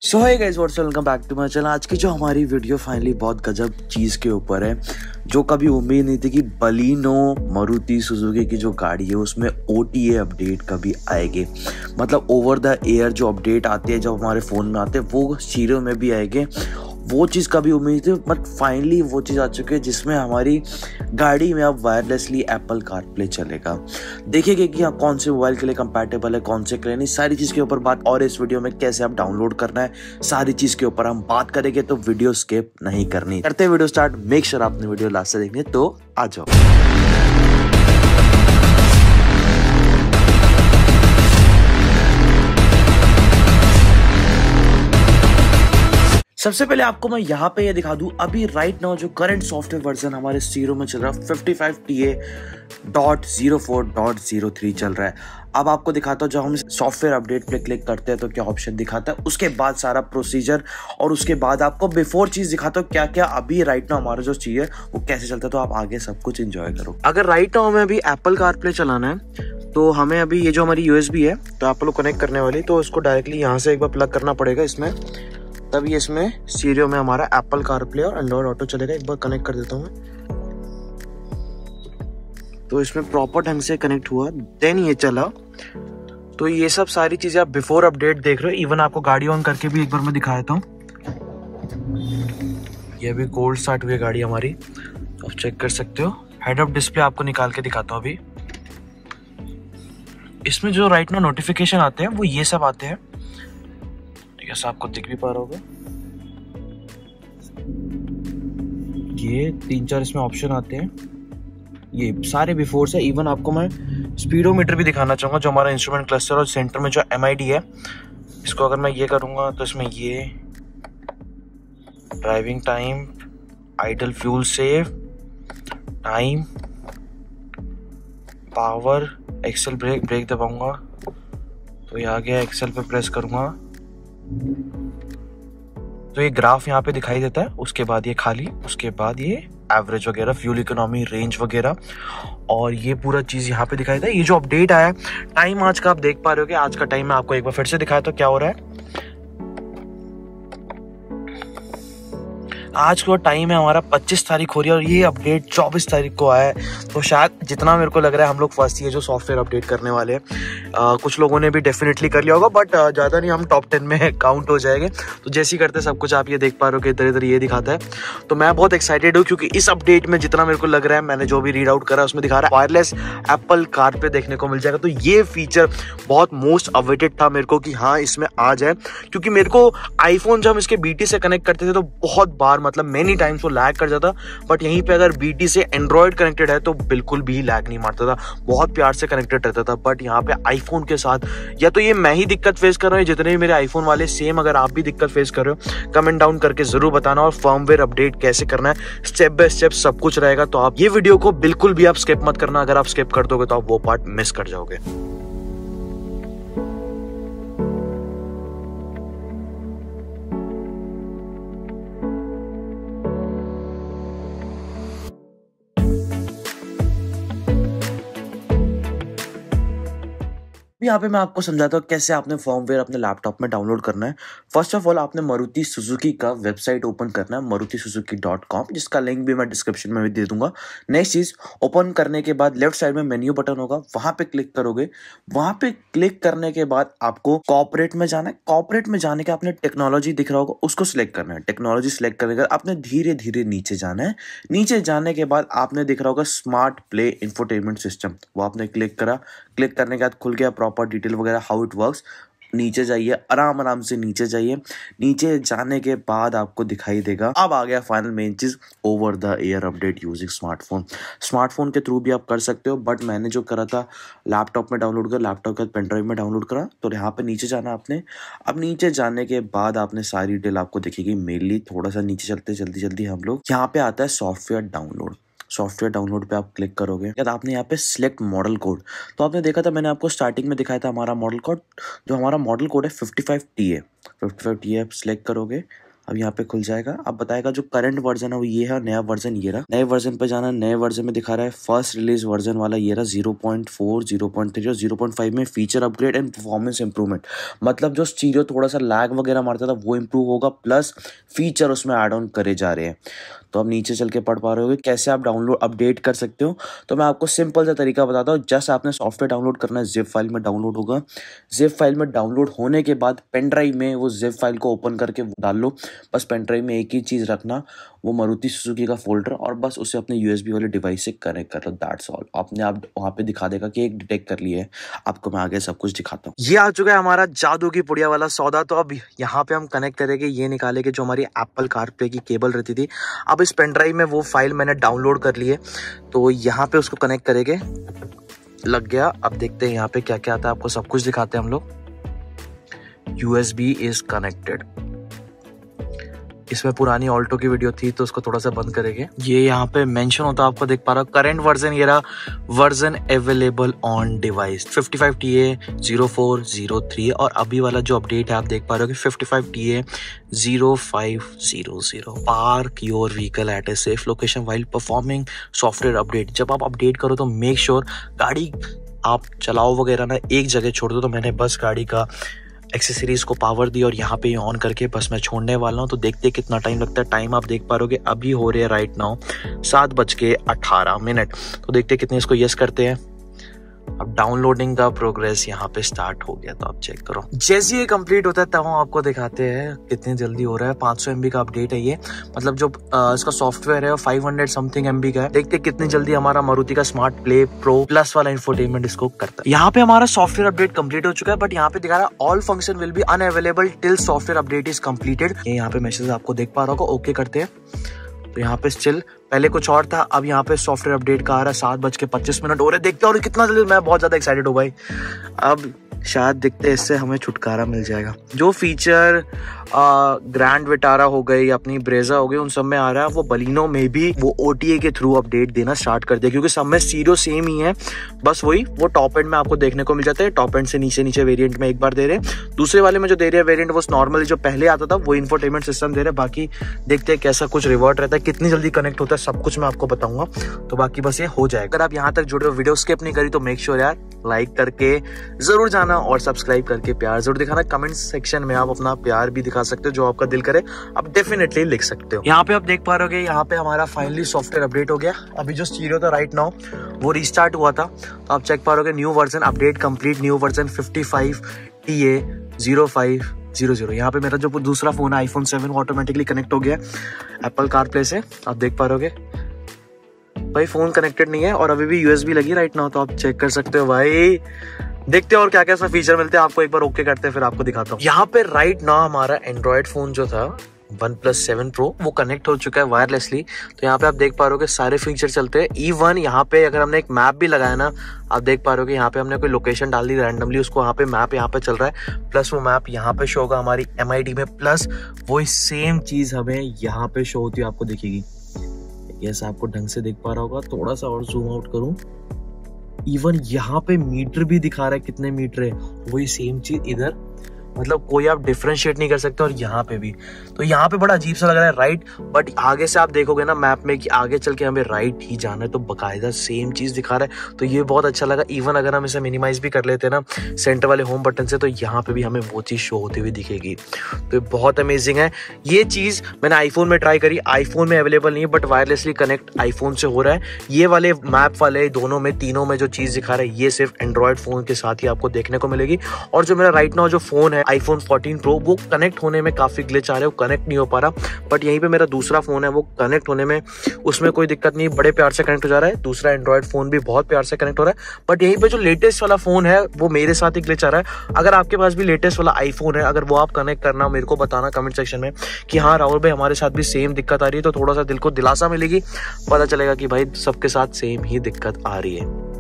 सो है guys, what's up, welcome back to my channel. आज की जो हमारी वीडियो फाइनली बहुत गजब चीज़ के ऊपर है, जो कभी उम्मीद नहीं थी कि बलिनो मारुति सुजुकी की जो गाड़ी है उसमें OTA अपडेट कभी आएगी। मतलब ओवर द एयर जो अपडेट आते हैं, जब हमारे फ़ोन में आते हैं, वो सीरियो में भी आएंगे। वो चीज़ कभी उम्मीद थी, बट फाइनली वो चीज़ आ चुकी है जिसमें हमारी गाड़ी में अब वायरलेसली एप्पल कारप्ले चलेगा। देखिए कि हाँ, कौन से मोबाइल के लिए कंपैटिबल है, कौन से के लिए नहीं, सारी चीज़ के ऊपर बात। और इस वीडियो में कैसे आप डाउनलोड करना है, सारी चीज़ के ऊपर हम बात करेंगे, तो वीडियो स्किप नहीं करनी। करते वीडियो स्टार्ट, मेक श्योर आपने वीडियो लास्ट से देखनी है, तो आ जाओ। सबसे पहले आपको मैं यहाँ पे ये दिखा दूं, अभी राइट नाउ जो करंट सॉफ्टवेयर वर्जन हमारे सीरो में चल रहा है 55TA.04.03 चल रहा है। अब आपको दिखाता हूँ, जब हम सॉफ्टवेयर अपडेट पे क्लिक करते हैं तो क्या ऑप्शन दिखाता है, उसके बाद सारा प्रोसीजर, और उसके बाद आपको बिफोर चीज दिखाता हूँ क्या क्या अभी राइट नाउ हमारा जो चाहिए वो कैसे चलता है, तो आप आगे सब कुछ एंजॉय करो। अगर राइट नाउ हमें अभी एप्पल कारप्ले चलाना है, तो हमें अभी ये जो हमारी USB है तो एप्पल को कनेक्ट करने वाली, तो उसको डायरेक्टली यहाँ से एक बार प्लग करना पड़ेगा इसमें, तभी इसमें सीरियो में हमारा एप्पल कारप्ले और एंड्रॉइड ऑटो चलेगा। एक बार कनेक्ट कर देता हूँ मैं, तो इसमें प्रॉपर ढंग से कनेक्ट हुआ, देन ये चला। तो ये सब सारी चीजें आप बिफोर अपडेट देख रहे हो। इवन आपको गाड़ी ऑन करके भी एक बार मैं दिखा देता हूँ। ये अभी कोल्ड स्टार्ट हुई है गाड़ी हमारी, आप चेक कर सकते हो। हेड अप डिस्प्ले आपको निकाल के दिखाता हूँ अभी। इसमें जो राइट नाउ नोटिफिकेशन आते हैं वो ये सब आते हैं, जैसा आपको दिख भी पा रहा होगा। ये 3-4 इसमें ऑप्शन आते हैं, ये सारे बिफोर से। इवन आपको मैं स्पीडोमीटर भी दिखाना चाहूंगा, जो हमारा इंस्ट्रूमेंट क्लस्टर और सेंटर में जो MID है, इसको अगर मैं ये करूंगा तो इसमें ये driving time, idle fuel save, time, power, accel brake, brake दबाऊंगा तो ये आ गया, एक्सेल पे प्रेस करूंगा तो ये ग्राफ यहाँ पे दिखाई देता है। उसके बाद ये खाली, उसके बाद ये एवरेज वगैरह, फ्यूल इकोनॉमी, रेंज वगैरह, और ये पूरा चीज यहाँ पे दिखाई देता है। ये जो अपडेट आया है, टाइम आज का आप देख पा रहे हो कि आज का टाइम मैं आपको एक बार फिर से दिखाया तो क्या हो रहा है। आज का टाइम है हमारा 25 तारीख हो रही है, और ये अपडेट 24 तारीख को आया है। तो शायद जितना मेरे को लग रहा है हम लोग फर्स्ट ये जो सॉफ्टवेयर अपडेट करने वाले हैं, कुछ लोगों ने भी डेफिनेटली कर लिया होगा, बट ज़्यादा नहीं, हम टॉप 10 में काउंट हो जाएंगे। तो जैसे ही करते सब कुछ आप ये देख पा रहे हो कि इधर इधर ये दिखाता है। तो मैं बहुत एक्साइटेड हूँ, क्योंकि इस अपडेट में जितना मेरे को लग रहा है, मैंने जो भी रीड आउट करा उसमें दिखा रहा है वायरलेस एप्पल कारप्ले देखने को मिल जाएगा। तो ये फीचर बहुत मोस्ट अवेटेड था मेरे को कि हाँ इसमें आ जाए, क्योंकि मेरे को आईफोन जब हम इसके BT से कनेक्ट करते थे तो बहुत बार, मतलब मेनी टाइम्स वो लैग कर जाता, बट यहीं पे अगर BT से एंड्रॉइड कनेक्टेड है तो बिल्कुल भी लैग नहीं मारता था, बहुत प्यार से कनेक्टेड रहता था। बट यहाँ पे आईफोन के साथ, या तो ये मैं ही दिक्कत फेस कर रहा हूँ, जितने भी मेरे आईफोन वाले सेम, अगर आप भी दिक्कत फेस कर रहे हो कमेंट डाउन करके जरूर बताना। और फर्मवेयर अपडेट कैसे करना है, स्टेप बाय स्टेप सब कुछ रहेगा। तो आप ये वीडियो को बिल्कुल भी आप स्किप मत करना, अगर आप स्किप कर दोगे तो आप वो पार्ट मिस कर जाओगे। यहाँ पे मैं आपको समझाता हूँ कैसे आपने फर्मवेयर अपने लैपटॉप में डाउनलोड करना है। फर्स्ट ऑफ ऑल आपने मारुति सुजुकी का वेबसाइट ओपन करना है, marutisuzuki.com, जिसका लिंक भी मैं डिस्क्रिप्शन में भी दे दूंगा। नेक्स्ट चीज, ओपन करने के बाद लेफ्ट साइड में मेन्यू बटन होगा, वहां पे क्लिक करोगे। वहां पे क्लिक करने के बाद आपको कॉर्पोरेट में जाना है। कॉर्पोरेट में जाने के आपने टेक्नोलॉजी दिख रहा होगा, उसको सिलेक्ट करना है। टेक्नोलॉजी सिलेक्ट करने के बाद आपने धीरे धीरे नीचे जाना है। नीचे जाने के बाद आपने दिख रहा होगा स्मार्ट प्ले इंफोटेनमेंट सिस्टम, वो आपने क्लिक करा। क्लिक करने के बाद खुल गया प्रॉपर डिटेल वगैरह, हाउ इट वर्क्स। नीचे जाइए, आराम आराम से नीचे जाइए। नीचे जाने के बाद आपको दिखाई देगा, अब आ गया फाइनल मेन चीज, over the air update using smartphone. Smartphone के थ्रू भी आप कर सकते हो, बट मैंने जो करा था लैपटॉप में डाउनलोड कर, लैपटॉप के पेन ड्राइव में डाउनलोड करा। तो यहाँ पे नीचे जाना आपने। अब नीचे जाने के बाद आपने सारी डिटेल आपको दिखेगी। मेनली थोड़ा सा नीचे चलते जल्दी जल्दी हम लोग, यहाँ पे आता है सॉफ्टवेयर डाउनलोड। सॉफ्टवेयर डाउनलोड पे आप क्लिक करोगे, या आपने यहाँ पे सिलेक्ट मॉडल कोड। तो आपने देखा था, मैंने आपको स्टार्टिंग में दिखाया था हमारा मॉडल कोड। जो हमारा मॉडल कोड है 55TA। 55TA आप सिलेक्ट करोगे। अब यहाँ पे खुल जाएगा। अब बताएगा जो करंट वर्जन है वो ये है, नया वर्जन ये रहा। नए वर्जन पे जाना, नए वर्जन में दिखा रहा है फर्स्ट रिलीज वर्जन वाला ये रहा 0.4, 0.3 और 0.5 में feature upgrade and performance improvement. मतलब जो स्टीरियो थोड़ा सा लैग वगैरह मारता था वो इंप्रूव होगा, प्लस फीचर उसमें ऐड ऑन करे जा रहे हैं। तो अब नीचे चल के पढ़ पा रहे होगे कैसे आप डाउनलोड अपडेट कर सकते हो। तो मैं आपको सिंपल सा तरीका बताता हूँ। जस्ट आपने सॉफ्टवेयर डाउनलोड करना है, जिप फाइल में डाउनलोड होगा। जिप फाइल में डाउनलोड होने के बाद पेन ड्राइव में वो जिप फाइल को ओपन करके डाल लो। बस पेन ड्राइव में एक ही चीज़ रखना, वो मारुति सुजुकी का फोल्डर, और बस उसे अपने यूएसबी वाले डिवाइस से कनेक्ट कर लो। That's all. आपने आप वहाँ पे दिखा देगा कि एक डिटेक्ट कर लिया है। आपको मैं आगे सब कुछ दिखाता हूँ। ये आ चुका है हमारा जादू की पुड़िया वाला सौदा। तो अब यहाँ पे हम कनेक्ट करेंगे, ये निकालेंगे जो हमारी एप्पल कारप्ले की केबल रहती थी। अब इस पेन ड्राइव में वो फाइल मैंने डाउनलोड कर ली है, तो यहाँ पे उसको कनेक्ट करेंगे। लग गया। अब देखते हैं यहाँ पे क्या क्या आता है, आपको सब कुछ दिखाते हैं हम लोग। USB is connected. इसमें पुरानी ऑल्टो की वीडियो थी तो उसको थोड़ा सा बंद करेंगे। ये यहाँ पे मेंशन होता है, आपको देख पा रहा हूँ करंट वर्जन ये रहा, version available on device 55TA0403। और अभी वाला जो अपडेट है आप देख पा रहे हो कि 55TA0500। Park your vehicle eight a safe location while performing software update. जब आप अपडेट करो तो मेक श्योर गाड़ी आप चलाओ वगैरह ना एक जगह छोड़ दो। तो मैंने बस गाड़ी का एक्सेसरीज को पावर दी और यहाँ पे ऑन करके बस मैं छोड़ने वाला हूँ। तो देखते हैं कितना टाइम लगता है। टाइम आप देख पा रहे हो अभी हो रहे हैं राइट नाउ 7:18। तो देखते हैं कितने इसको यस करते हैं। अब डाउनलोडिंग का प्रोग्रेस यहाँ पे स्टार्ट हो गया, तो आप चेक करो। जैसे ये कंप्लीट होता है तब हम आपको दिखाते हैं कितनी जल्दी हो रहा है। 500 MB का अपडेट है ये, मतलब जो इसका सॉफ्टवेयर है वो 500 समथिंग MB का है। देखते हैं कितनी जल्दी हमारा मारुति का स्मार्ट प्ले प्रो प्लस वाला इंफोटेनमेंट इसको करता है। यहाँ पे हमारा सॉफ्टवेयर अपडेट कंप्लीट हो चुका है, बट यहाँ पे दिखा रहा है all function will be unavailable till software update is completed. यहाँ पे मैसेज आपको देख पा रहा होगा। ओके करते हैं। तो यहाँ पे स्टिल पहले कुछ और था, अब यहाँ पे सॉफ्टवेयर अपडेट का आ रहा है। 7:25 हो रहे। देखते हैं और कितना जल्दी। मैं बहुत ज्यादा एक्साइटेड हूँ भाई। अब शायद दिखते हैं इससे हमें छुटकारा मिल जाएगा। जो फीचर ग्रैंड विटारा हो गई, अपनी ब्रेजा हो गई, उन सब में आ रहा है। वो बलिनो में भी वो OTA के थ्रू अपडेट देना स्टार्ट कर दिया, क्योंकि सब में सीरो सेम ही है। बस वही वो टॉप एंड में आपको देखने को मिल जाता है। टॉप एंड से नीचे नीचे वेरिएंट में एक बार दे रहे हैं। दूसरे वाले में जो दे रहे हैं वेरिएंट वो नॉर्मली जो पहले आता था वो इंफोटेनमेंट सिस्टम दे रहे हैं। बाकी देखते हैं कैसा कुछ रिवर्ट रहता है, कितनी जल्दी कनेक्ट होता है, सब कुछ मैं आपको बताऊंगा। तो बाकी बस ये हो जाएगा। अगर आप यहाँ तक जुड़े हो, वीडियो स्किप नहीं करी, तो मेक श्योर यार लाइक करके जरूर जाना और सब्सक्राइब करके प्यार जरूर दिखाना। कमेंट सेक्शन में आप अपना प्यार भी दिखा सकते हो, जो आपका दिल करे आप डेफिनेटली लिख सकते हो। यहाँ पे आप देख पा रहे हो यहाँ पे हमारा फाइनली सॉफ्टवेयर अपडेट हो गया। अभी जो स्टीरियो था राइट नाउ वो रिस्टार्ट हुआ था। तो आप चेक पा रहे हो new version update complete, new version 55TA0500। यहाँ पे मेरा जो दूसरा फोन है iPhone 7 ऑटोमेटिकली कनेक्ट हो गया एप्पल कारप्ले से। आप देख पा रहे हो भाई फोन कनेक्टेड नहीं है और अभी भी USB लगी राइट नाउ। तो आप चेक कर सकते हो भाई। देखते हैं और क्या क्या इसमें फीचर मिलते हैं। आपको एक बार ओके करते हैं फिर आपको दिखाता हूँ। यहाँ पे राइट नाउ हमारा एंड्रॉइड फोन जो था OnePlus 7 Pro वो कनेक्ट हो चुका है वायरलेसली। तो यहाँ पे आप देख पा रहे हो कि सारे फीचर चलते हैं। इवन यहाँ पे अगर हमने एक मैप भी लगाया ना, आप देख पा रहे हो कि यहाँ पे हमने कोई लोकेशन डाल दी रैंडमली, उसको वहाँ पे मैप यहाँ पे चल रहा है। प्लस वो मैप यहाँ पे शो होगा हमारी MID में, प्लस वही सेम चीज हमें यहाँ पे शो होती है, आपको दिखेगी। यस आपको ढंग से देख पा रहा होगा। थोड़ा सा और जूम आउट करूं, इवन यहाँ पे मीटर भी दिखा रहा है कितने मीटर है, वही सेम चीज इधर। मतलब कोई आप डिफरेंशिएट नहीं कर सकते। और यहाँ पे भी, तो यहाँ पे बड़ा अजीब सा लग रहा है राइट, बट आगे से आप देखोगे ना मैप में कि आगे चल के हमें राइट ही जाना है, तो बकायदा सेम चीज दिखा रहा है। तो ये बहुत अच्छा लगा। इवन अगर हम इसे मिनिमाइज भी कर लेते हैं ना सेंटर वाले होम बटन से, तो यहाँ पे भी हमें वो चीज शो होती हुई दिखेगी। तो बहुत अमेजिंग है। ये चीज मैंने आईफोन में ट्राई करी, आईफोन में अवेलेबल नहीं है, बट वायरलेसली कनेक्ट आईफोन से हो रहा है। ये वाले मैप वाले दोनों में, तीनों में जो चीज दिखा रहा है, ये सिर्फ एंड्रॉइड फोन के साथ ही आपको देखने को मिलेगी। और जो मेरा राइट नाउ जो फोन है iPhone 14 Pro, वो कनेक्ट होने में काफी ग्लिच आ रहे हैं, वो कनेक्ट नहीं हो पा रहा। बट यहीं पे मेरा दूसरा फोन है, वो कनेक्ट होने में उसमें कोई दिक्कत नहीं, बड़े प्यार से कनेक्ट हो जा रहा है। दूसरा एंड्रॉइड फोन भी बहुत प्यार से कनेक्ट हो रहा है। बट यहीं पे जो लेटेस्ट वाला फोन है वो मेरे साथ ही ग्लिच आ रहा है। अगर आपके पास भी लेटेस्ट वाला iPhone है, अगर वो आप कनेक्ट करना, मेरे को बताना कमेंट सेक्शन में कि हाँ राहुल भाई हमारे साथ भी सेम दिक्कत आ रही है, तो थोड़ा सा दिल को दिलासा मिलेगी, पता चलेगा कि भाई सबके साथ सेम ही दिक्कत आ रही है।